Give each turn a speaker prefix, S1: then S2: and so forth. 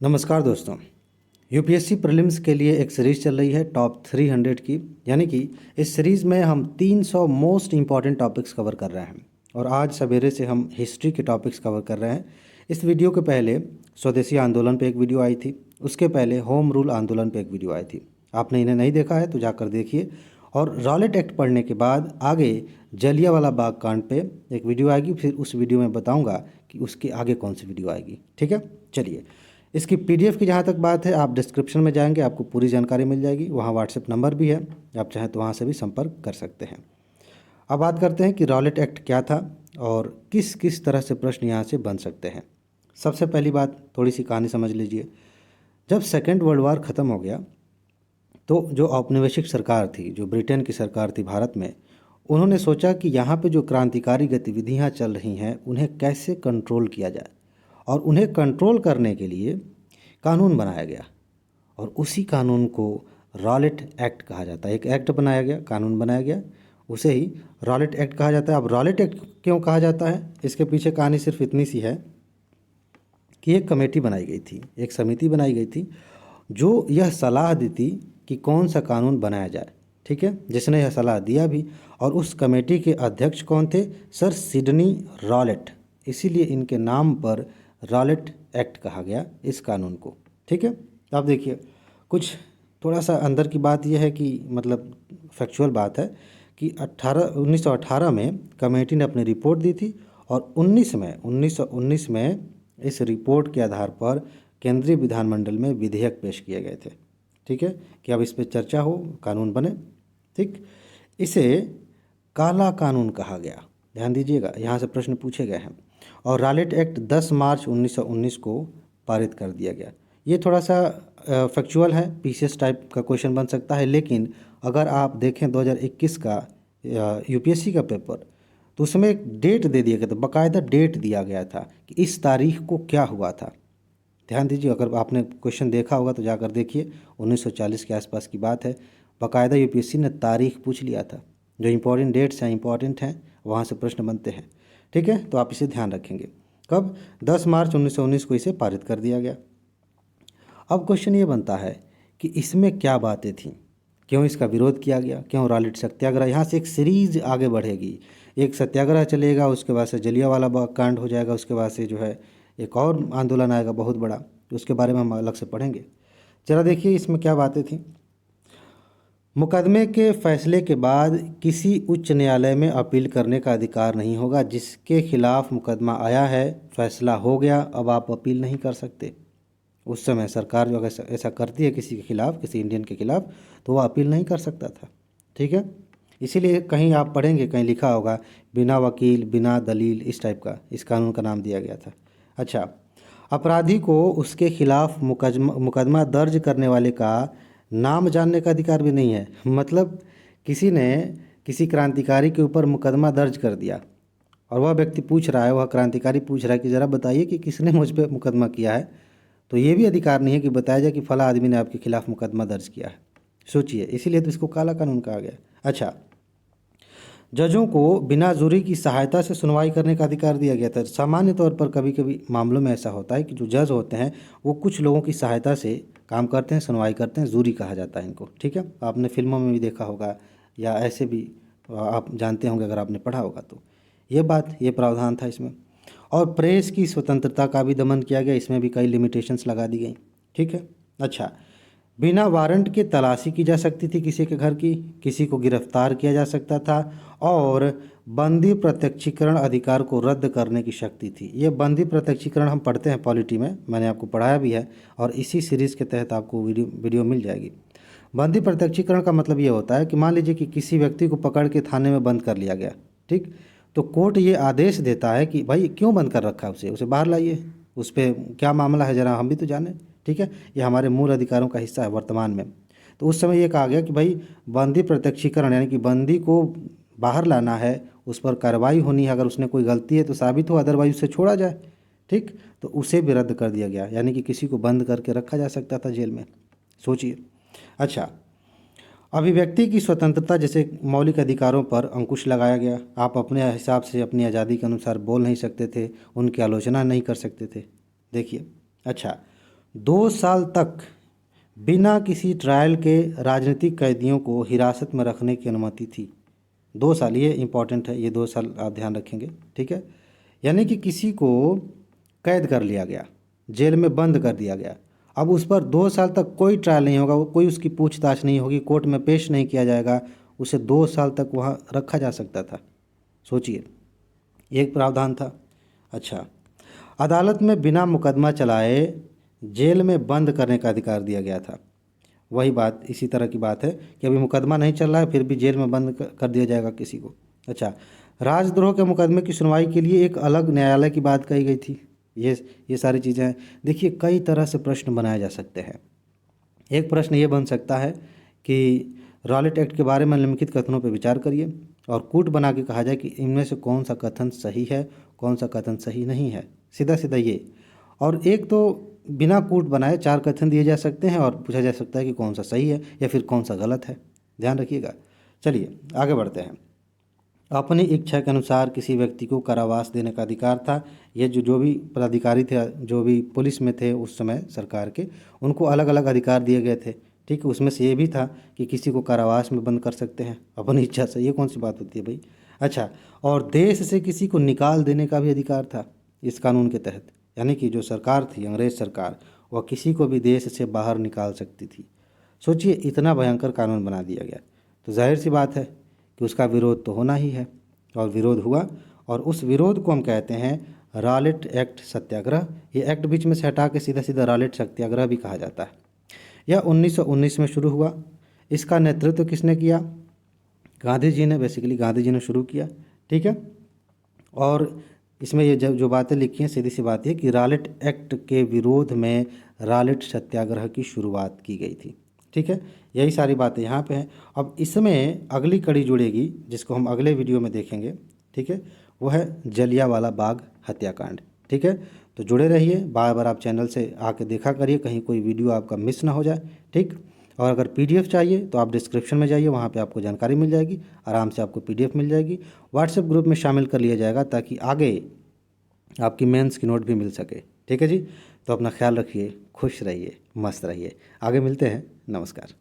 S1: नमस्कार दोस्तों। UPSC prelims के लिए एक सीरीज़ चल रही है टॉप 300 की, यानी कि इस सीरीज़ में हम 300 मोस्ट इम्पॉर्टेंट टॉपिक्स कवर कर रहे हैं और आज सवेरे से हम हिस्ट्री के टॉपिक्स कवर कर रहे हैं। इस वीडियो के पहले स्वदेशी आंदोलन पे एक वीडियो आई थी, उसके पहले होम रूल आंदोलन पे एक वीडियो आई थी। आपने इन्हें नहीं देखा है तो जाकर देखिए। और रॉलेट एक्ट पढ़ने के बाद आगे जलियांवाला बाग कांड पे एक वीडियो आएगी, फिर उस वीडियो में बताऊँगा कि उसके आगे कौन सी वीडियो आएगी। ठीक है, चलिए। इसकी पीडीएफ की जहाँ तक बात है, आप डिस्क्रिप्शन में जाएंगे, आपको पूरी जानकारी मिल जाएगी। वहाँ व्हाट्सएप नंबर भी है, आप चाहें तो वहाँ से भी संपर्क कर सकते हैं। अब बात करते हैं कि रॉलेट एक्ट क्या था और किस किस तरह से प्रश्न यहाँ से बन सकते हैं। सबसे पहली बात, थोड़ी सी कहानी समझ लीजिए। जब सेकेंड वर्ल्ड वार ख़त्म हो गया तो जो औपनिवेशिक सरकार थी, जो ब्रिटेन की सरकार थी भारत में, उन्होंने सोचा कि यहाँ पे जो क्रांतिकारी गतिविधियाँ चल रही हैं उन्हें कैसे कंट्रोल किया जाए, और उन्हें कंट्रोल करने के लिए कानून बनाया गया और उसी कानून को रॉलेट एक्ट कहा जाता है। एक एक्ट बनाया गया, कानून बनाया गया, उसे ही रॉलेट एक्ट कहा जाता है। अब रॉलेट एक्ट क्यों कहा जाता है, इसके पीछे कहानी सिर्फ इतनी सी है कि एक कमेटी बनाई गई थी, एक समिति बनाई गई थी जो यह सलाह दी थी कि कौन सा कानून बनाया जाए। ठीक है, जिसने यह सलाह दिया भी, और उस कमेटी के अध्यक्ष कौन थे? Sir Sydney Rowlatt. इसीलिए इनके नाम पर रॉलेट एक्ट कहा गया इस कानून को। ठीक है, अब देखिए, कुछ थोड़ा सा अंदर की बात यह है कि मतलब फैक्चुअल बात है कि 1918 में कमेटी ने अपनी रिपोर्ट दी थी और 1919 में इस रिपोर्ट के आधार पर केंद्रीय विधानमंडल में विधेयक पेश किए गए थे। ठीक है, कि अब इस पर चर्चा हो, कानून बने। ठीक, इसे काला कानून कहा गया। ध्यान दीजिएगा, यहाँ से प्रश्न पूछे गए हैं। और रॉलेट एक्ट 10 मार्च 1919 को पारित कर दिया गया। ये थोड़ा सा फैक्चुअल है, पीसीएस टाइप का क्वेश्चन बन सकता है, लेकिन अगर आप देखें 2021 का यूपीएससी का पेपर, तो उसमें एक डेट दे दिया गया था, बाकायदा डेट दिया गया था कि इस तारीख को क्या हुआ था। ध्यान दीजिए, अगर आपने क्वेश्चन देखा होगा तो जाकर देखिए, 1940 के आसपास की बात है। बाकायदा यूपीएससी ने तारीख पूछ लिया था। जो इंपॉर्टेंट डेट्स हैं, इंपॉर्टेंट हैं, वहाँ से प्रश्न बनते हैं। ठीक है, तो आप इसे ध्यान रखेंगे। कब? 10 मार्च 1919 को इसे पारित कर दिया गया। अब क्वेश्चन ये बनता है कि इसमें क्या बातें थीं, क्यों इसका विरोध किया गया, क्यों रॉलेट सत्याग्रह। यहाँ से एक सीरीज आगे बढ़ेगी, एक सत्याग्रह चलेगा, उसके बाद से जलियांवाला बाग कांड हो जाएगा, उसके बाद से जो है एक और आंदोलन आएगा बहुत बड़ा, तो उसके बारे में हम अलग से पढ़ेंगे। जरा देखिए इसमें क्या बातें थीं। मुकदमे के फैसले के बाद किसी उच्च न्यायालय में अपील करने का अधिकार नहीं होगा। जिसके खिलाफ मुकदमा आया है, फैसला हो गया, अब आप अपील नहीं कर सकते। उस समय सरकार जो अगर ऐसा करती है किसी के खिलाफ, किसी इंडियन के खिलाफ, तो वह अपील नहीं कर सकता था। ठीक है, इसीलिए कहीं आप पढ़ेंगे, कहीं लिखा होगा बिना वकील, बिना दलील, इस टाइप का इस कानून का नाम दिया गया था। अच्छा, अपराधी को उसके खिलाफ मुकदमा दर्ज करने वाले का नाम जानने का अधिकार भी नहीं है। मतलब किसी ने किसी क्रांतिकारी के ऊपर मुकदमा दर्ज कर दिया और वह व्यक्ति पूछ रहा है, वह क्रांतिकारी पूछ रहा है कि ज़रा बताइए कि किसने मुझ पर मुकदमा किया है, तो ये भी अधिकार नहीं है कि बताया जाए कि फला आदमी ने आपके खिलाफ मुकदमा दर्ज किया है। सोचिए, इसीलिए तो इसको काला कानून कहा गया। अच्छा, जजों को बिना जूरी की सहायता से सुनवाई करने का अधिकार दिया गया था। सामान्य तौर पर कभी कभी मामलों में ऐसा होता है कि जो जज होते हैं वो कुछ लोगों की सहायता से काम करते हैं, सुनवाई करते हैं, जूरी कहा जाता है इनको। ठीक है, आपने फिल्मों में भी देखा होगा या ऐसे भी आप जानते होंगे अगर आपने पढ़ा होगा तो। ये प्रावधान था इसमें। और प्रेस की स्वतंत्रता का भी दमन किया गया, इसमें भी कई लिमिटेशंस लगा दी गई। ठीक है, अच्छा, बिना वारंट के तलाशी की जा सकती थी किसी के घर की, किसी को गिरफ्तार किया जा सकता था, और बंदी प्रत्यक्षीकरण अधिकार को रद्द करने की शक्ति थी। ये बंदी प्रत्यक्षीकरण हम पढ़ते हैं पॉलिटी में, मैंने आपको पढ़ाया भी है और इसी सीरीज़ के तहत आपको वीडियो मिल जाएगी। बंदी प्रत्यक्षीकरण का मतलब ये होता है कि मान लीजिए कि किसी व्यक्ति को पकड़ के थाने में बंद कर लिया गया। ठीक, तो कोर्ट ये आदेश देता है कि भाई क्यों बंद कर रखा है उसे बाहर लाइए, उस पर क्या मामला है ज़रा हम भी तो जाने। ठीक है, ये हमारे मूल अधिकारों का हिस्सा है वर्तमान में। तो उस समय ये कहा गया कि भाई बंदी प्रत्यक्षीकरण, यानी कि बंदी को बाहर लाना है, उस पर कार्रवाई होनी है, अगर उसने कोई गलती है तो साबित हो, अदरवाइज उसे छोड़ा जाए। ठीक, तो उसे भी रद्द कर दिया गया, यानी कि किसी को बंद करके रखा जा सकता था जेल में। सोचिए। अच्छा, अभिव्यक्ति की स्वतंत्रता जैसे मौलिक अधिकारों पर अंकुश लगाया गया। आप अपने हिसाब से अपनी आज़ादी के अनुसार बोल नहीं सकते थे, उनकी आलोचना नहीं कर सकते थे। देखिए, अच्छा, 2 साल तक बिना किसी ट्रायल के राजनीतिक कैदियों को हिरासत में रखने की अनुमति थी। 2 साल, ये इम्पॉर्टेंट है, ये 2 साल आप ध्यान रखेंगे, ठीक है। यानी कि किसी को कैद कर लिया गया, जेल में बंद कर दिया गया, अब उस पर 2 साल तक कोई ट्रायल नहीं होगा, कोई उसकी पूछताछ नहीं होगी, कोर्ट में पेश नहीं किया जाएगा, उसे 2 साल तक वहाँ रखा जा सकता था। सोचिए, एक प्रावधान था। अच्छा, अदालत में बिना मुकदमा चलाए जेल में बंद करने का अधिकार दिया गया था। वही बात, इसी तरह की बात है कि अभी मुकदमा नहीं चल रहा है, फिर भी जेल में बंद कर दिया जाएगा किसी को। अच्छा, राजद्रोह के मुकदमे की सुनवाई के लिए एक अलग न्यायालय की बात कही गई थी। ये सारी चीज़ें हैं। देखिए, कई तरह से प्रश्न बनाए जा सकते हैं। एक प्रश्न ये बन सकता है कि रॉलेट एक्ट के बारे में निम्नलिखित कथनों पर विचार करिए और कूट बना के कहा जाए कि इनमें से कौन सा कथन सही है, कौन सा कथन सही नहीं है। सीधा सीधा ये। और एक तो बिना कूट बनाए 4 कथन दिए जा सकते हैं और पूछा जा सकता है कि कौन सा सही है या फिर कौन सा गलत है। ध्यान रखिएगा। चलिए आगे बढ़ते हैं। अपनी इच्छा के अनुसार किसी व्यक्ति को कारावास देने का अधिकार था। ये जो भी पदाधिकारी थे, जो भी पुलिस में थे उस समय सरकार के, उनको अलग अलग अधिकार दिए गए थे, ठीक है। उसमें से ये भी था कि किसी को कारावास में बंद कर सकते हैं अपनी इच्छा से। ये कौन सी बात होती है भाई। अच्छा, और देश से किसी को निकाल देने का भी अधिकार था इस कानून के तहत। यानी कि जो सरकार थी, अंग्रेज़ सरकार, वह किसी को भी देश से बाहर निकाल सकती थी। सोचिए, इतना भयंकर कानून बना दिया गया, तो जाहिर सी बात है कि उसका विरोध तो होना ही है। और विरोध हुआ, और उस विरोध को हम कहते हैं रॉलेट एक्ट सत्याग्रह। ये एक्ट बीच में से हटा के सीधा सीधा रॉलेट सत्याग्रह भी कहा जाता है। यह 1919 में शुरू हुआ। इसका नेतृत्व किसने किया? गांधी जी ने, बेसिकली गांधी जी ने शुरू किया, ठीक है। और इसमें ये जो बातें लिखी हैं, सीधी सी बात है कि रॉलेट एक्ट के विरोध में रॉलेट सत्याग्रह की शुरुआत की गई थी, ठीक है। यही सारी बातें यहाँ पे हैं। अब इसमें अगली कड़ी जुड़ेगी जिसको हम अगले वीडियो में देखेंगे, ठीक है। वो है जलियांवाला बाग हत्याकांड, ठीक है। तो जुड़े रहिए, बार बार आप चैनल से आके देखा करिए, कहीं कोई वीडियो आपका मिस ना हो जाए, ठीक। और अगर पीडीएफ चाहिए तो आप डिस्क्रिप्शन में जाइए, वहाँ पे आपको जानकारी मिल जाएगी, आराम से आपको पीडीएफ मिल जाएगी। व्हाट्सएप ग्रुप में शामिल कर लिया जाएगा ताकि आगे आपकी मेंस की नोट भी मिल सके, ठीक है जी। तो अपना ख्याल रखिए, खुश रहिए, मस्त रहिए। आगे मिलते हैं। नमस्कार।